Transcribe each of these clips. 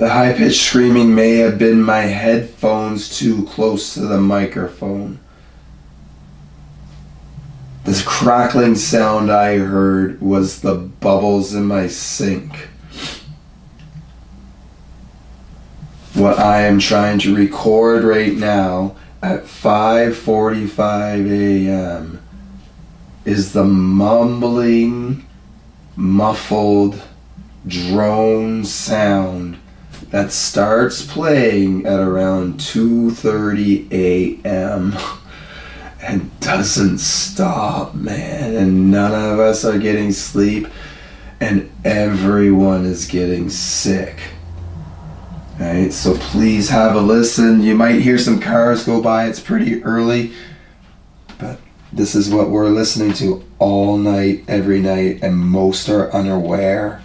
The high-pitched screaming may have been my headphones too close to the microphone. The crackling sound I heard was the bubbles in my sink. What I am trying to record right now at 5:45 a.m. is the mumbling, muffled drone sound that starts playing at around 2:30 a.m. and doesn't stop, man. And none of us are getting sleep, and everyone is getting sick. Right, so please have a listen. You might hear some cars go by. It's pretty early, but this is what we're listening to all night, every night, and most are unaware.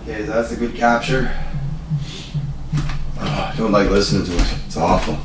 Okay, that's a good capture. Oh, I don't like listening to it. It's awful.